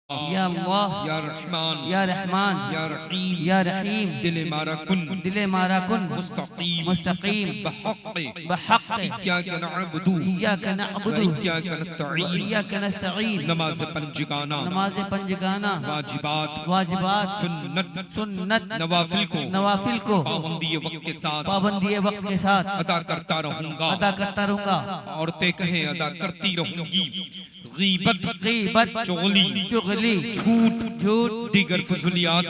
या अल्लाह या रहमान या रहमान या रहीम या रहीम दिल मारा कुन मुस्तकीम बहक़ इय्याका नअबुदु व इय्याका नस्तईन नमाज पंजगाना वाजिबात सुन्नत नवाफिल को पाबंदी वक्त के साथ अदा करता रहूंगा। औरतें कहें अदा करती रहूंगी। गीबत चुगली झूठ दीगर फजूलियात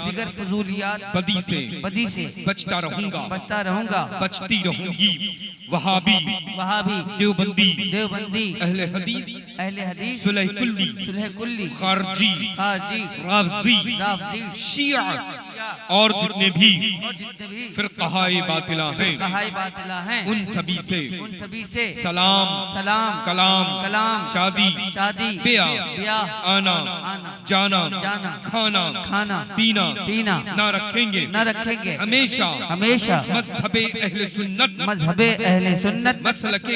बदी से बचता रहूंगा बचती रहूंगी। वहाबी देवबंदी अहले हदीस सुलह कुल्ली खारजी राफ़ज़ी शिया और जितने भी फिरक़ाए बातिला हैं उन सभी से सलाम कलाम शादी ब्याह आना जाना खाना पीना ना रखेंगे हमेशा मज़हबे अहले सुन्नत मसलके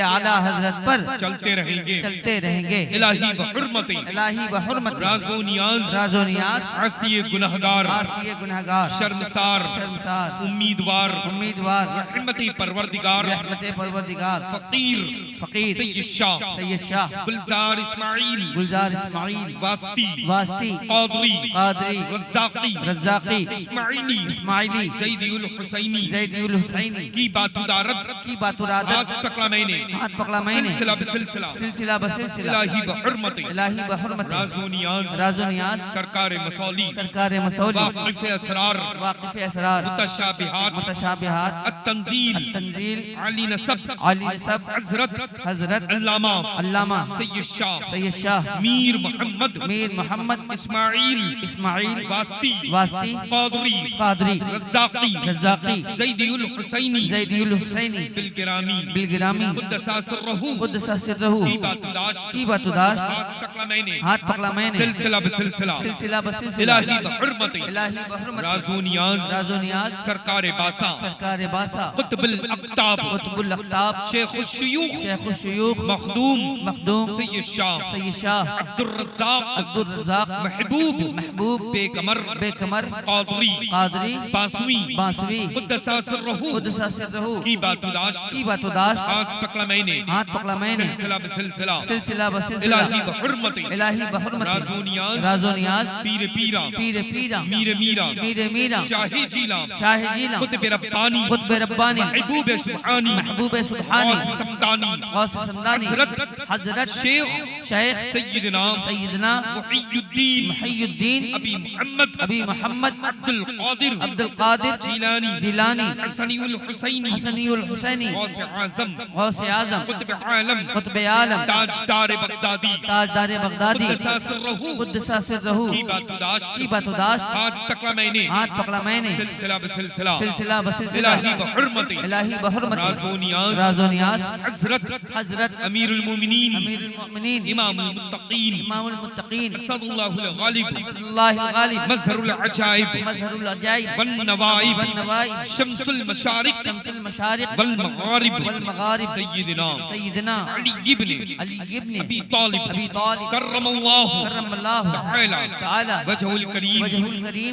आला हज़रत पर चलते रहेंगे। इलाही व हुर्मत राज़ो नियाज़ आसिए गुनहगार शर्मसार उम्मीदवार रहमते परवरदिगार फकीर सैयद शाह गुलजार इस्माइल वास्ती क़ादरी रज़्ज़ाक़ी इस्माइली ज़ैदी उल हुसैनी की बातुदारत हाथ पकड़ा मैंने सिलसिला बसिलसिला इलाही व हुर्मत राज़ो नियाज़ सरकार मसौली वाक़िफ़ असरार मुतशाबिहात अत-तंज़ील आली नसब हज़रत अल्लामा सैयद शाह मीर मोहम्मद इस्माइल वास्ती क़ादरी रज़्ज़ाक़ी ज़ैदी उल हुसैनी बिलगिरामी क़ुद्दसा सिर्रहू की बातुदाश्त हाथ पकड़ा मैंने सिलसिला बसिलसिला इलाही व हुर्मत राज़ो नियाज़ सरकार बासा क़ुत्बुल अक़ताब शेख़ुश शुयूख़ मख़दूम सैयद शाह अब्दुर रज़्ज़ाक़ महबूब बेकमर क़ादरी बांसवी क़ुद्दसा सिर्रहू की बातुदाश्त हाथ पकड़ा मैंने सिलसिला बसिलसिला इलाही व हुर्मत राज़ो नियाज़ पीर मीरा शाही जीला क़ुत्ब रब्बानी महबूब सुब्हानी गौस समदानी हज़रत शेख सैयदना मुहियुद्दीन अबी मोहम्मद अब्दुल क़ादिर जिलानी हसनी उल हुसैनी गौस आज़म क़ुत्ब आलम ताजदार बगदादी क़ुद्दसा सिर्रहू की बातुदाश्त हाथ पकड़ा मैंने सिलसिला बसिलसिला इलाही व हुर्मत राज़ो नियाज़ हज़रत अमीरुल मोमिनीन इमामुल मुत्तक़ीन असदुल्लाहुल गालिब मज़हरुल अजाइब वन नवाइब शम्सुल मशारिक़ वल मग़ारिब सय्यदना अली इब्न अबी तालिब कररमल्लाहु तआला वजहुल करीम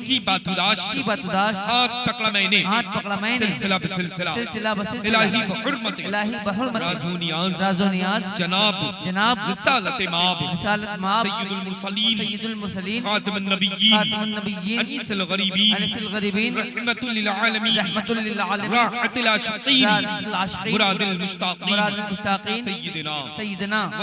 की बातुदाश्त हाथ पकड़ा मैंने सिलसिला बसिलसिला इलाही व हुर्मत राज़ो नियाज़ जनाब रिसालत माब सय्यदुल मुरसलीन खातमुन नबिय्यीन अनीसुल गरीबीन रहमतुल लिल आलमीन राहतुल आशिक़ीन मुरादुल मुश्ताक़ीन सय्यदना व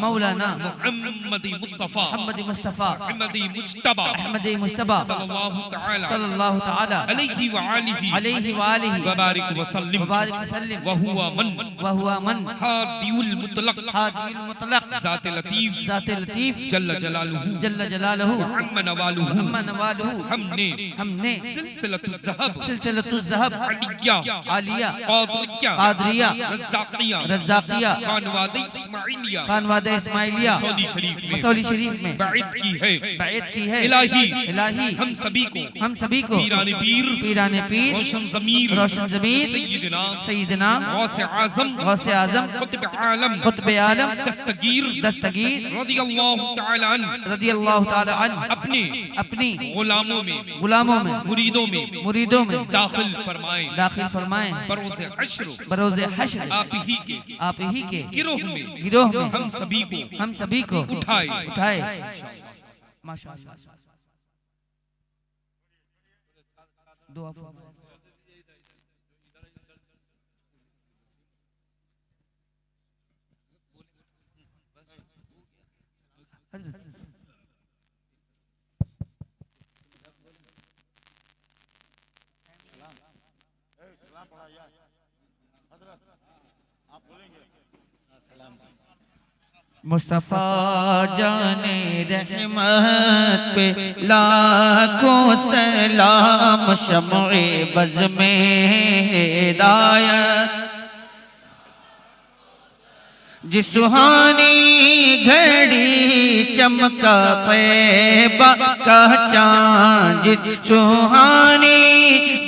मौलाना मुहम्मद मुस्तफ़ा अहमदी मुज्तबा सल्लल्लाहु तआला अलैहि व आलिहि व बारिक व सल्लिम व हुवा मन हादियुल मुतलक ज़ाते लतीफ़ जल्ल जलालुहु अम्मा नवालुहु हमने सिलसिलतुज़ ज़हब आलिया क़ादरिया रज़्ज़ाक़िया खानवादे इस्माइलिया मसौली शरीफ में बैत की है इलाही इलाही हम सभी को पीराने पीर रोशन ज़मीर सैयदना गौसे आज़म कुतुब आलम दस्तगीर रज़ियल्लाहु तआला अन्हु अपनी गुलामों में मुरीदों में दाखिल फरमाएं बरोज़े हश्र आप ही के गिरोह में हम सभी को उठाए माशाअल्लाह। दुआ मुस्तफा जाने रहमत पे लाखों सलाम, शम्ए बज़ में हिदायत, जिस सुहानी घड़ी चमका तैबा का चाँद, जिस सुहानी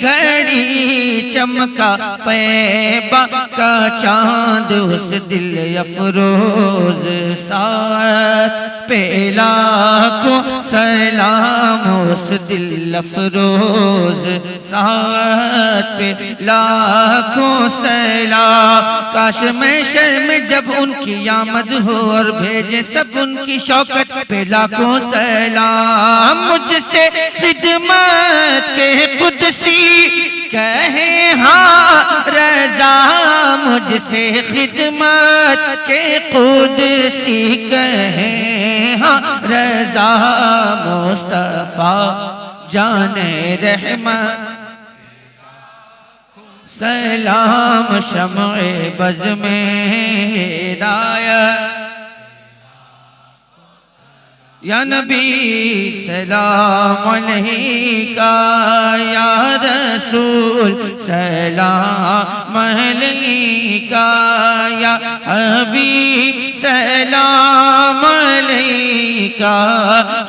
घड़ी चमका तैबा का चाँद, उस दिल अफरोज साथ पे लाखों सलाम, उस दिल अफरोज साथ पे लाखों सलाम। काश मैं शर्म जब उनकी आमद हो और भेजे सब उनकी शौकत पे लाखों सलाम। मुझसे खिदमत के कुदसी कहे हाँ रज़ा, मुझसे खिदमत के कुदसी कहे हाँ रज़ा। मुस्तफा जाने रहमत सलाम, शम्ए बज़ में हिदायत, या नबी सलाम अलैका, या रसूल सलाम अलैका, या हबीब सलाम अलैका,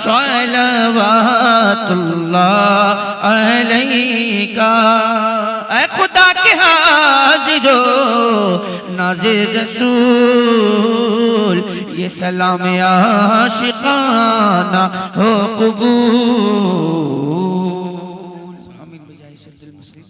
सलवातुल्लाह अलैका। ऐ खुदा के हाजिरो नाज़िर रसूल, ये सलाम आशिकाना हो कबूल। आमीन बजाए सज्जल मुस्लिम।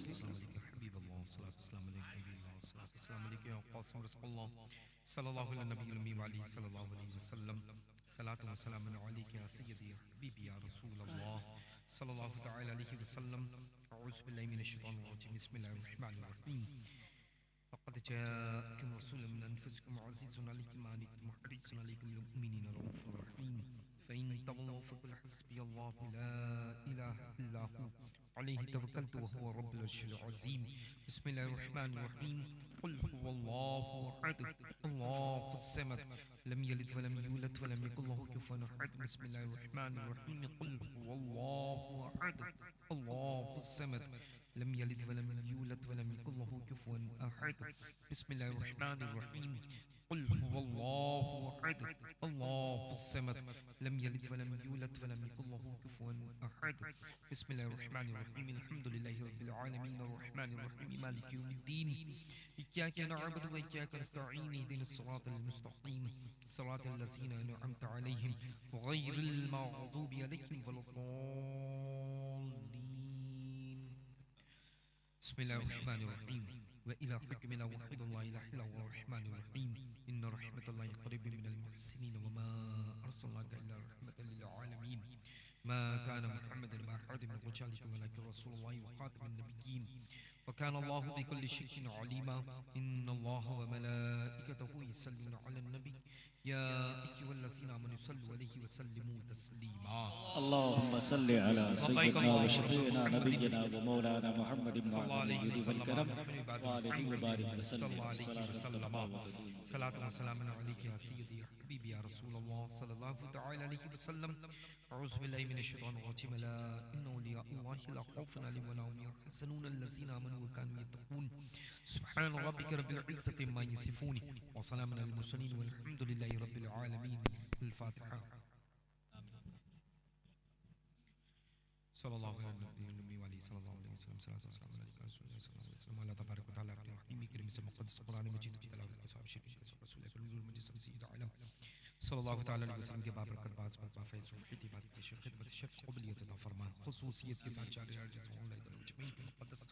फ़क़द जाअकुम रसूलुम मिन अनफुसिकुम अज़ीज़ुन अलैहि मा अनित्तुम हरीसुन अलैकुम बिल मुमिनीना रऊफ़ुर रहीम। फ़इन तवल्लव फ़क़ुल हस्बियल्लाहु ला इलाहा इल्ला हु अलैहि तवक्कलतु व हुवा रब्बुल अर्शिल अज़ीम। बिस्मिल्लाहिर रहमानिर रहीम। क़ुल हुवल्लाहु अहद अल्लाहुस समद लम यलिद व लम यूलद व लम यकुल लहु कुफुवन अहद। बिस्मिल्लाहिर रहमानिर रहीम। क़ुल हुवल्लाहु अहद अल्लाहुस समद लम यलिद व लम यूलद व लम यकुल लहु कुफुवन अहद। बिस्मिल्लाहिर रहमानिर रहीम। क़ुल हुवल्लाहु अहद अल्लाहुस समद लम यलिद व लम यूलद व लम यकुल लहु कुफुवन अहद। बिस्मिल्लाहिर रहमानिर रहीम। अल्हम्दुलिल्लाहि रब्बिल आलमीन अर्रहमानिर रहीम मालिकि यौमिद्दीन। इय्याका नअबुदु व इय्याका नस्तईन इहदिनस सिरातल मुस्तक़ीम सिरातल लज़ीना अनअमता अलैहिम गैरिल मग़दूबि अलैहिम वलद्दाल्लीन। बिस्मिल्लाहिर्रहमानिर्रहीम। व इला हुक्मिना वहिदुल्लाह इलाहा इल्ला हुवा अर्रहमानिर रहीम। इन्ना रहमतल्लाहि क़रीबुम मिनल मुहसिनीन व मा अर्सलनाका इल्ला रहमतल लिल आलमीन। मा काना मुहम्मदुन अबा अहदिन मिन रिजालिकुम वलाकिन रसूलुल्लाहि व खातमुन नबिय्यीन व काना अल्लाहु बिकुल्लि शैइन अलीमा। इन्नल्लाहा व मलाइकतहु युसल्लूना अलन नबी या अय्युहल्लज़ीना आमनू सल्लु अलैहि व सल्लिमू तस्लीमा। अल्लाहुम्मा सल्लि अला सय्यिदिना व शफीना नबिय्यिना व मौलाना मुहम्मदिन वअलिल जुदी वल करम व आलिहि व बारिक व सल्लिम सलातु व सलामुन अलैका या सय्यदी या हबीबी या रसूलल्लाह सल्लल्लाहु तआला अलैहि वसल्लम। अऊज़ु बिल्लाहि मिनश शैतानिर रजीम। अला इन्ना औलिया अल्लाहि ला खौफुन अलैहिम व ला हुम यहज़नून अल्लज़ीना आमनू व कानू यत्तक़ून। सुब्हान रब्बिका रब्बिल इज़्ज़ति अम्मा यसिफून व सलामुन अलल मुरसलीन वल्हम्दुलिल्लाहि रब्बिल आलमीन। अल-फ़ातिहा। सल्लल्लाहु अलैहि वसल्लम। अल्लाह तबारक व तआला अपने हकीमी करीम से मुक़द्दस कुरान मजीद की तिलावत के साथ शरीफ के साथ रसूल अकरम मुजस्सम सय्यद आलम सल्लल्लाहु तआला अलैहि वसल्लम के बाबरकत बाज बाज फैज़ सुन्नती बात की खिदमत शफ़ क़बूलियत अता फरमा ख़ुसूसियत के साथ जारी मुक़द्दस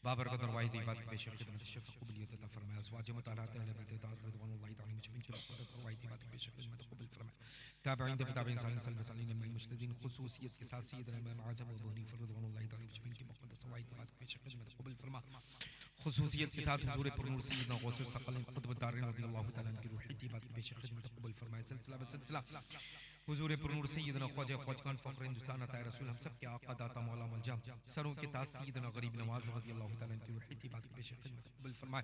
बाबरकत और वाहिद इबाद की पेश खिदमत शफ़ क़बूलियत अता फरमा अज़वाज मुताहरात अहले बैत रिज़वानुल्लाहि तआला मुजमईन की मुक़द्दस और वाहिद इबाद की पेश खिदमत कबूल फरमा ताबईन ताबईन सल्लल्लाहु अलैहि मुस्लिमीन ख़ुसूसियत के साथ सय्यदना इमाम आज़म अबू हनीफा रिज़वानुल्लाहि तआला मुजमईन की मुक़द्दस और वाहिद इबाद की पेश खिदमत कबूल फरमा ख़ुसूसियत के साथ हुज़ूर पुरनूर सय्यदना गौसुल सक़लैन क़ुतुब दारैन रज़ियल्लाहु तआला अन्हु की रूही की बात की पेश खिदमत कबूल फरमाए सिलसिला व सिलसिला हुज़ूर पुरनूर सय्यदना ख्वाजा ख्वाजगान फ़ख्र हिंदुस्तान अता रसूल हम सब के आका दाता मौला मलजम सरों के ताज सय्यदना गरीब नवाज रज़ियल्लाहु तआला अन्हु की रूही की बात की पेश खिदमत कबूल फरमाए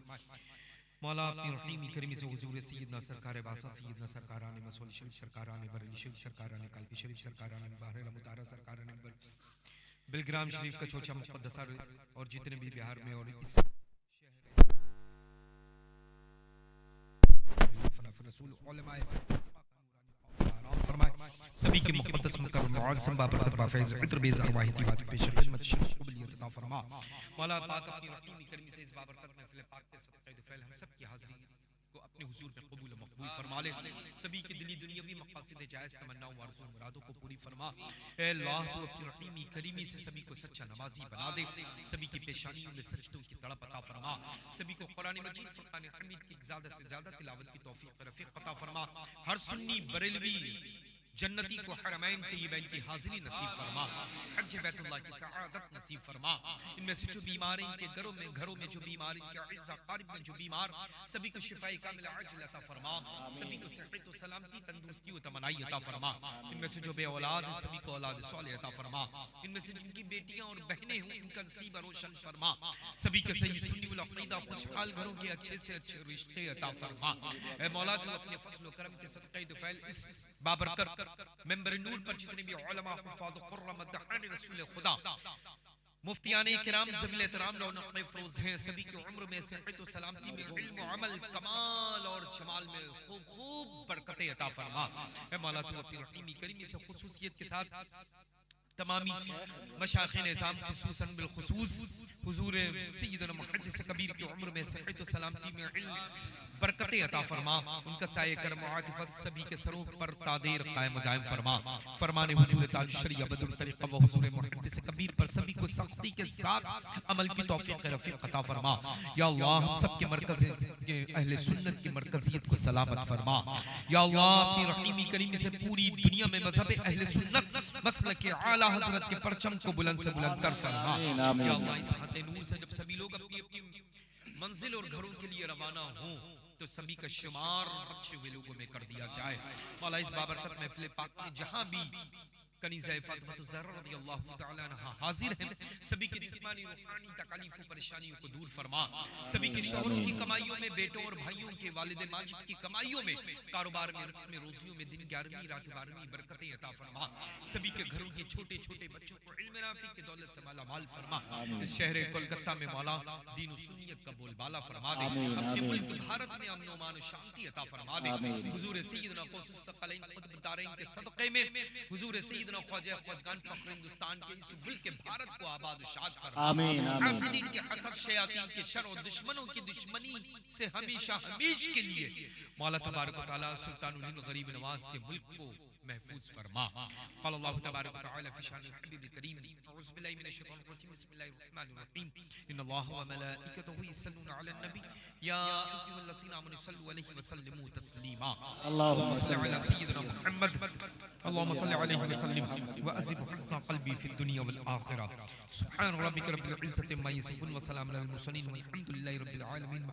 मौला अपनी रहीमी करीमी से हुज़ूर सय्यदना सरकार बासा सय्यदना सरकारान मसऊद शरीफ सरकारान बरेली शरीफ सरकारान कालपी शरीफ सरकारान बहर मुतारा सरकारान बिलग्राम शरीफ का छोटा मुक़द्दसा और जितने भी बिहार में और इस रसूल उलमाए फरमाए सभी के मुक़द्दस मुकर्रम मुअज़्ज़म बाबरकत बाफैज़ इत्र बेज़ अरवाही की बात पेश खिदमत शफ़ क़बूलियत अता फरमा मौला पाक अपनी रहीमी करीमी से इस बाबरकत महफ़िल पाक के सदक़े दुफ़ैल हम सब की हाज़िरी को अपने हुज़ूर पे कबूल मकबूल फरमा ले सभी की दिली दुनियावी मक़ासिद जायज़ तमन्नाओं आरज़ू मुरादों को पूरी फरमा ए अल्लाह तू अपनी रहीमी करीमी से सभी को सच्चा नमाज़ी बना दे सभी की पेशानियों में सजदों की तड़प अता फरमा सभी को कुरान मजीद फ़ुरक़ान हमीद की ज़्यादा से ज़्यादा तिलावत की तौफ़ीक़ रफ़ीक़ अता फरमा हर सुन्नी बरेलवी जन्नती को हरमैन तय्यबैन की हाज़िरी नसीब फरमा हज बैतुल्लाह की सआदत नसीब फरमा इनमें से जो बीमार हैं इनके घरों में जो बीमार इनके इज़्ज़ा क़रीब में जो बीमार सभी को शिफ़ाए कामिल अज्ल अता फरमा सभी को सेहत व सलामती तंदुरुस्ती व तमन्नाई अता फरमा इनमें से जो बे औलाद हैं सभी को औलाद सालेह अता फरमा इनमें से जिनकी बेटियां और बहनें हैं इनका नसीब रोशन फरमा सभी के सही सुन्नी वल अक़ीदा खुशहाल घरों के अच्छे से अच्छे रिश्ते अता फरमा ए मौला तू अपने फज़ल व करम के सदक़े दुफ़ैल इस बाबरकत मेंबर नूर पर जितने भी उलमा हुफ़ाज़ क़ुर्रा मद्दाहान रसूल खुदा मुफ्तियाने किराम ज़बील एहतराम रौनक़ फ़रोज़ हैं सभी की उम्र में सेहत व सलामती में इल्म व अमल कमाल और जमाल में खूब बरकतें अता फरमा ए मौला तू अपनी रहीमी करीमी से ख़ुसूसियत के साथ तमामी मशाइख़ निज़ाम ख़ुसूसन बिलख़ुसूस हुज़ूर सय्यदना मुहद्दिस कबीर की उम्र में सेहत व सलामती में इल्म बरकतें अता फरमा उनका साये करम आतिफ़त सभी के सरों पर तादेर कायम दायम फरमा फरमाने हुज़ूर ताज शरीया बदरुल तरीक़ा व हुज़ूर मुहद्दिस कबीर पर सभी को सख्ती के साथ अमल की तौफ़ीक़ रफ़ीक़ अता फरमा या अल्लाह हम सब के मरकज़ के अहले सुन्नत की मरकज़ियत को सलामत फरमा या अल्लाह अपनी रहीमी करीमी से पूरी दुनिया में मज़हब अहले सुन्नत मसलक आला हज़रत के परचम को बुलंद से बुलंद कर फरमा या अल्लाह इस हाथे नूर से जब सभी लोग अपनी अपनी मंजिल और घरों के लिए रवाना हों तो सभी का शुमार बख्शे हुए लोगों में कर दिया जाए मौला इस बाबरकत महफिल पाक में जहां भी कनीज़ा फ़ातिमा ज़हरा रज़ियल्लाहु तआला अन्हा हाजिर हैं सभी की जिस्मानी रूहानी तकलीफ व परेशानियों को दूर फरमा सभी के शौहरों की कमाइयों में बेटों और भाइयों के वालिद माजिद की कमाइयों में कारोबार में रिज़्क़ में रोज़ियों में दिन 11वीं रात 12वीं बरकतें अता फरमा सभी के घरों के छोटे छोटे बच्चों को इल्म नाफ़ी की दौलत से माला माल फरमा इस शहर कोलकाता में मौला दीन व सुन्नियत का बोलबाला फरमा दे अपने मुल्क भारत में अमन व अमान व शांति अता फरमा दे हुज़ूर सय्यदना गौसुल सक़लैन क़ुतुब दारैन के सदक़े में हुज़ूर सय्यदना ख्वाजा ख्वाजगान फ़ख्र हिंदुस्तान के इस मुल्क के भारत को आबाद व शाद फरमा आमीन हासिदीन के हसद शयातीन के शर और दुश्मनों की दुश्मनी से हमेशा हमेशा के लिए मौला तबारक व तआला सुल्तानुल हिंद गरीब नवाज के मुल्क को महफूज फरमा क़ाल अल्लाहु तबारक व तआला फ़ी शानिल हबीबिल करीम अऊज़ु बिल्लाहि मिनश शैतानिर रजीम बिस्मिल्लाहिर रहमानिर रहीम इन्नल्लाह व मलाइकतहु यसल्लूना अलन नबी या अय्युहल्लज़ीना आमनू सल्लु अलैहि व सल्लिमू तस्लीमा अल्लाहुम्मा सल्लि अला सय्यिदिना मुहम्मद अल्लाहुम्मा सल्लि अलैहि व सल्लिम व अज़िब हुस्न क़ल्बी फ़िद दुनिया वल आखिरा सुब्हान रब्बिका रब्बिल इज़्ज़ति अम्मा यसिफून व सलामुन अलल मुरसलीन वल्हम्दुलिल्लाहि रब्बिल आलमीन।